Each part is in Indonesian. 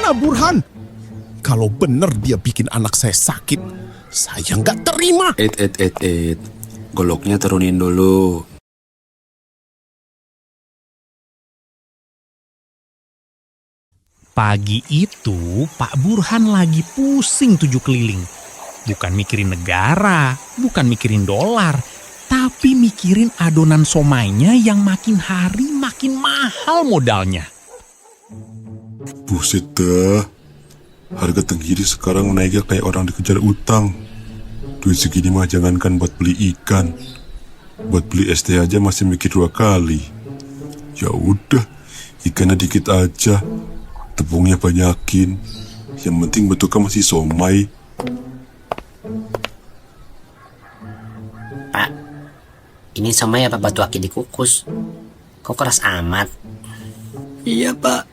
Gimana Burhan? Kalau bener dia bikin anak saya sakit, saya nggak terima. Goloknya turunin dulu. Pagi itu Pak Burhan lagi pusing 7 keliling. Bukan mikirin negara, bukan mikirin dolar, tapi mikirin adonan somainya yang makin hari makin mahal modalnya. Buset dah, harga tenggiri sekarang naiknya kayak orang dikejar utang. Duit segini mah jangankan buat beli ikan, buat beli es teh aja masih mikir 2 kali. Ya udah, ikannya dikit aja, tepungnya banyakin. Yang penting bentuknya masih somai. Pak, ini somai apa batu akik dikukus? Kok keras amat? Iya pak,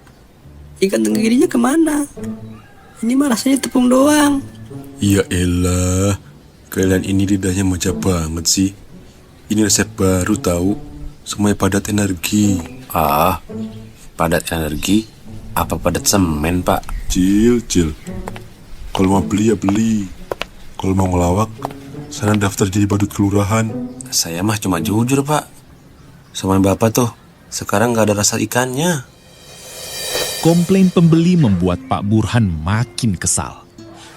ikan tenggirinya kemana? Ini mah rasanya tepung doang. Ya elah, kalian ini lidahnya manja banget sih. Ini resep baru tahu, somai padat energi. Padat energi? Apa padat semen pak? Cil. Kalau mau beli ya beli. Kalau mau ngelawak, sana daftar jadi badut kelurahan. Saya mah cuma jujur pak. Somai bapak tuh sekarang gak ada rasa ikannya. Komplain pembeli membuat Pak Burhan makin kesal.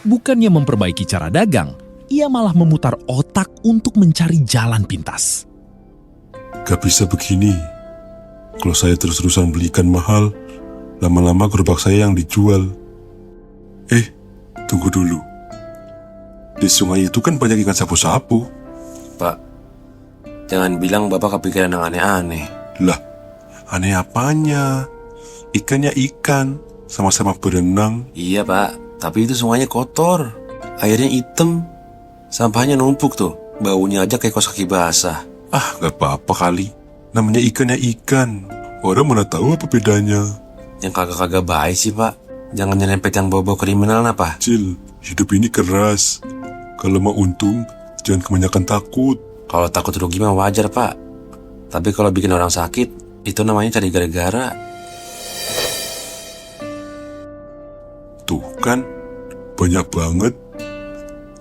Bukannya memperbaiki cara dagang, ia malah memutar otak untuk mencari jalan pintas. Gak bisa begini. Kalau saya terus-terusan beli ikan mahal, lama-lama gerobak saya yang dijual. Tunggu dulu. Di sungai itu kan banyak ikan sapu-sapu. Pak, jangan bilang bapak kepikiran yang aneh-aneh. Lah, aneh apanya? Ikannya ikan, sama-sama berenang. Iya pak, tapi itu sungainya kotor. Airnya hitam. Sampahnya numpuk tuh. Baunya aja kayak kos kaki basah. Gak apa-apa kali. Namanya ikannya ikan. Orang mana tahu apa bedanya. Yang kagak-kagak baik sih pak. Jangan nyerempet yang bau-bau kriminal apa. Cil, hidup ini keras. Kalau mau untung, jangan kebanyakan takut. Kalau takut rugi mah wajar pak. Tapi kalau bikin orang sakit, itu namanya cari gara-gara. Tuh kan, banyak banget.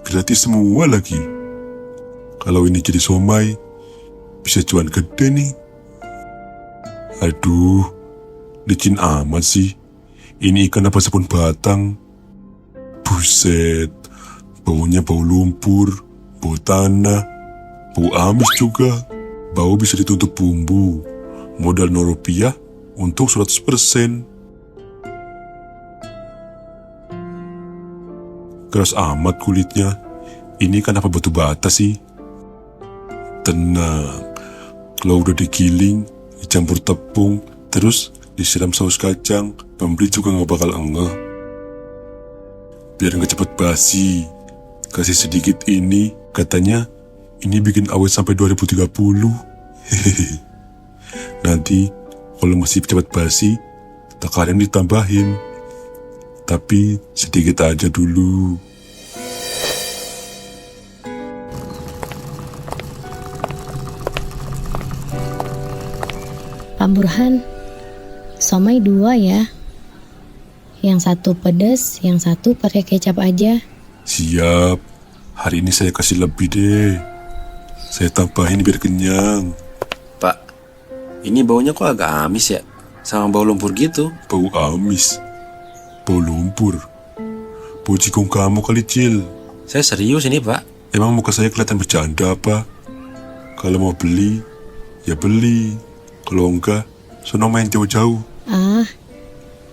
Gratis semua lagi. Kalau ini jadi somai, bisa cuan gede nih. Aduh, licin amat sih. Ini ikan apa sabun batang? Buset, baunya bau lumpur, bau tanah, bau amis juga. Bau bisa ditutup bumbu. Modal Rp0 untung 100%. Keras amat kulitnya. Ini kan apa batu bata sih? Tenang, kalau udah digiling, dicampur tepung, terus disiram saus kacang, pembeli juga gak bakal engeh. Biar gak cepet basi, kasih sedikit ini, katanya ini bikin awet sampai 2030. Hehehe. Nanti kalau masih cepet basi, takaran ditambahin. Tapi sedikit aja dulu. Pak Burhan, somai 2 ya. Yang satu pedas, yang satu pakai kecap aja. Siap. Hari ini saya kasih lebih deh. Saya tambahin biar kenyang. Pak, ini baunya kok agak amis ya? Sama bau lumpur gitu. Bau amis. Bau lumpur. Bau jigong kamu kali, Cil. Saya serius ini pak. Emang muka saya kelihatan bercanda apa? Kalau mau beli, ya beli. Kalau enggak, sono main jauh-jauh.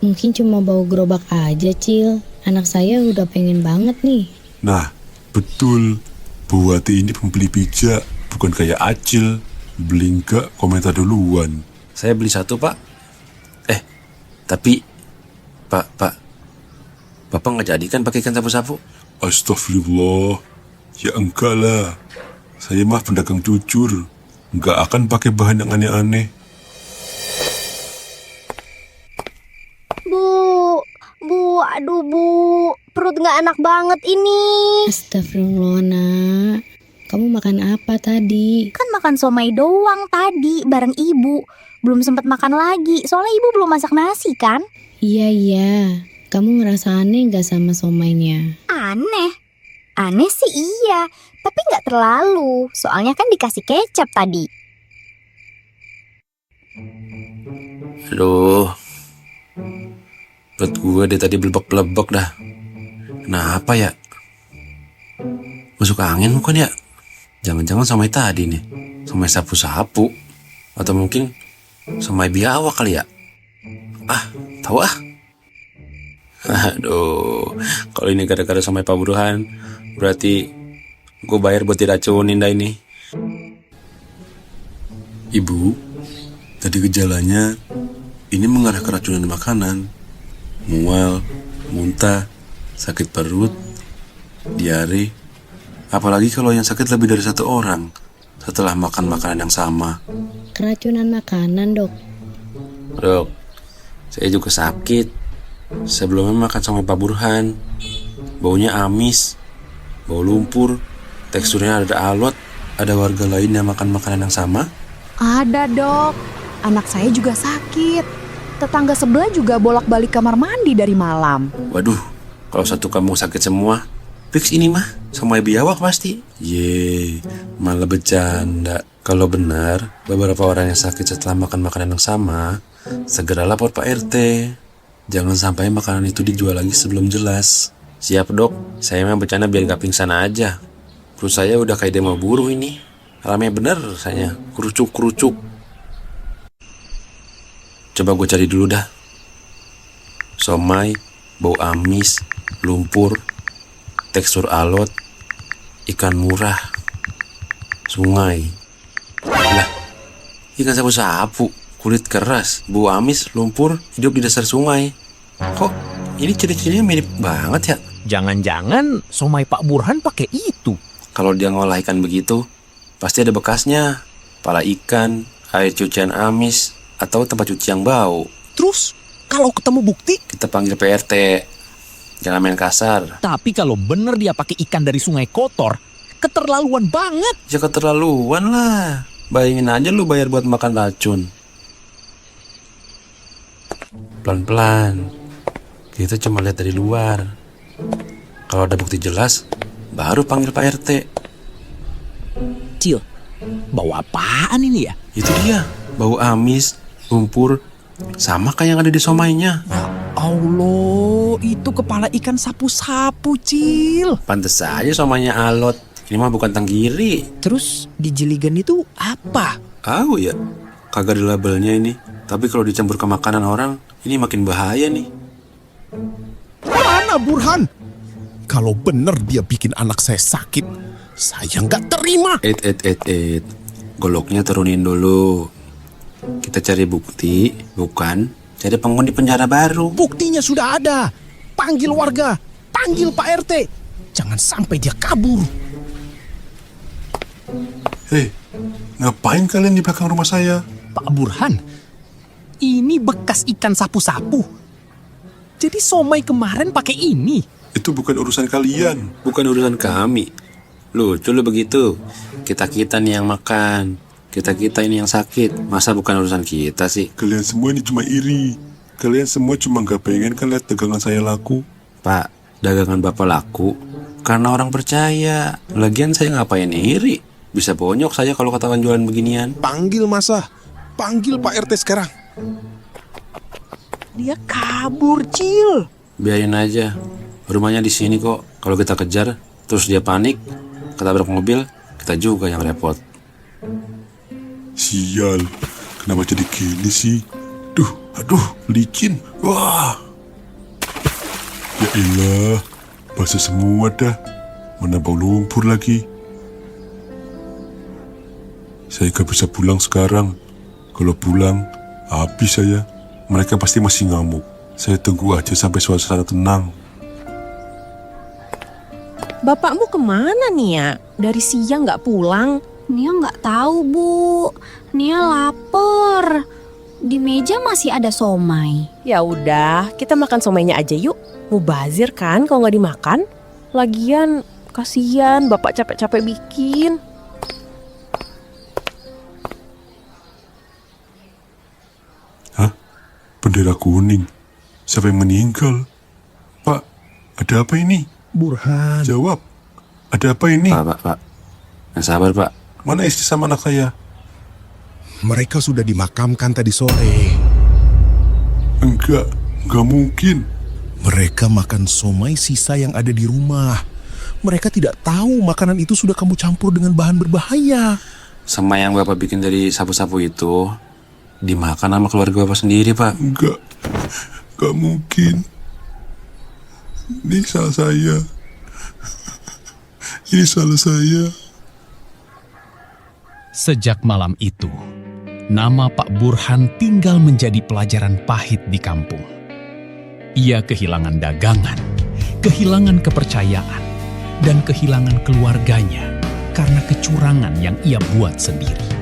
Mungkin cuma bau gerobak aja, Cil. Anak saya udah pengen banget nih. Nah, betul. Bu Wati ini pembeli bijak, bukan kayak Acil. Beli enggak, komentar duluan. Saya beli 1 pak. Tapi Pak, Bapak nggak jadi kan pakai ikan sapu-sapu? Astagfirullah. Ya enggak lah. Saya mah pedagang jujur. Enggak akan pakai bahan yang aneh-aneh. Aduh Bu, perut nggak enak banget ini. Astagfirullah, Nak. Kamu makan apa tadi? Kan makan somai doang tadi bareng ibu. Belum sempat makan lagi, soalnya ibu belum masak nasi kan? Iya. Kamu ngerasa aneh gak sama somainya? Aneh. Aneh sih iya, tapi nggak terlalu. Soalnya kan dikasih kecap tadi. Aduh, perut gue dari tadi belebek-belebek dah. Kenapa ya? Masuk angin bukan ya? Jangan-jangan somai tadi nih, somai sapu-sapu. Atau mungkin somai biawak kali ya? Tahu ah. Aduh, kalau ini gara-gara somai Pak Burhan, berarti gue bayar buat diracunin dah ini. Ibu, tadi gejalanya ini mengarah ke racunan makanan. Mual, muntah, sakit perut, diare. Apalagi kalau yang sakit lebih dari satu orang setelah makan makanan yang sama. Keracunan makanan, Dok. Dok, saya juga sakit. Sebelumnya makan sama Pak Burhan, baunya amis, bau lumpur, teksturnya ada alot. Ada warga lain yang makan makanan yang sama? Ada, Dok. Anak saya juga sakit. Tetangga sebelah juga bolak-balik kamar mandi dari malam. Waduh, kalau satu kampung sakit semua, fix ini mah somai biawak pasti. Ye, malah bercanda. Kalau benar beberapa orang yang sakit setelah makan makanan yang sama, segera lapor Pak RT. Jangan sampai makanan itu dijual lagi sebelum jelas. Siap dok, saya memang bercanda biar gak pingsan aja. Perut saya udah kayak demo buruh ini. Alamnya bener rasanya, kerucuk-kerucuk. Coba gue cari dulu dah. Somai, bau amis, lumpur, tekstur alot, ikan murah, sungai. Lah, ikan sapu-sapu, kulit keras, bau amis, lumpur, hidup di dasar sungai. Kok ini ciri-cirinya mirip banget ya? Jangan-jangan somai Pak Burhan pakai itu. Kalau dia ngolah ikan begitu, pasti ada bekasnya. Pala ikan, air cucian amis, atau tempat cuci yang bau. Terus, kalau ketemu bukti, Kita panggil PRT. Jangan main kasar. Tapi kalau bener dia pakai ikan dari sungai kotor, keterlaluan banget. Ya keterlaluan lah. Bayangin aja lu bayar buat makan racun. Pelan-pelan. Kita cuma lihat dari luar. Kalau ada bukti jelas, baru panggil Pak RT. Cil, bau apaan ini ya? Itu dia, bau amis, lumpur, sama kayak yang ada di somainya. Allah, itu kepala ikan sapu-sapu, Cil. Pantes aja somainya alot. Ini mah bukan tenggiri. Terus di jeligan itu apa? Tahu ya, kagak ada labelnya ini. Tapi kalau dicampur ke makanan orang, ini makin bahaya nih. mana Burhan? Kalau bener dia bikin anak saya sakit, saya nggak terima. Goloknya turunin dulu. Kita cari bukti, bukan cari penghuni penjara baru. Buktinya sudah ada. Panggil warga, panggil Pak RT. Jangan sampai dia kabur. Hei, ngapain kalian di belakang rumah saya? Pak Burhan, ini bekas ikan sapu-sapu. Jadi somai kemarin pakai ini. Itu bukan urusan kalian. Bukan urusan kami. Lucu lu begitu. Kita-kita nih yang makan. Kita-kita ini yang sakit. Masa bukan urusan kita sih? Kalian semua ini cuma iri. Kalian semua cuma gak pengen kan lihat dagangan saya laku. Pak, dagangan bapak laku karena orang percaya. Lagian saya ngapain iri? Bisa bonyok saya kalau katakan jualan beginian. Panggil masa. Panggil Pak RT sekarang. Dia kabur, Cil. Biarin aja. Rumahnya di sini kok. Kalau kita kejar, terus dia panik, ketabrak mobil, kita juga yang repot. Sial, kenapa jadi gini sih? Aduh, licin. Wah. Ya elah, basah semua dah. Mana bau lumpur lagi. Saya gak bisa pulang sekarang. Kalau pulang, habis saya. Mereka pasti masih ngamuk. Saya tunggu aja sampai suasana tenang. Bapakmu kemana nih ya? Dari siang nggak pulang? Nia nggak tahu bu. Nia lapar. Di meja masih ada somai. Ya udah, kita makan somainya aja yuk. Mubazir kan kalau nggak dimakan. Lagian kasihan bapak capek-capek bikin. Hah? Bendera kuning? Siapa yang meninggal? Pak, ada apa ini? Burhan, Jawab. Ada apa ini? Pak. Yang sabar, Pak. Mana istri sama anak saya? mereka sudah dimakamkan tadi sore. Enggak mungkin. Mereka makan somai sisa yang ada di rumah. Mereka tidak tahu makanan itu sudah kamu campur dengan bahan berbahaya. Sama yang Bapak bikin dari sapu-sapu itu dimakan sama keluarga Bapak sendiri, Pak. Enggak mungkin. Ini salah saya. Ini salah saya. Sejak malam itu, nama Pak Burhan tinggal menjadi pelajaran pahit di kampung. Ia kehilangan dagangan, kehilangan kepercayaan, dan kehilangan keluarganya karena kecurangan yang ia buat sendiri.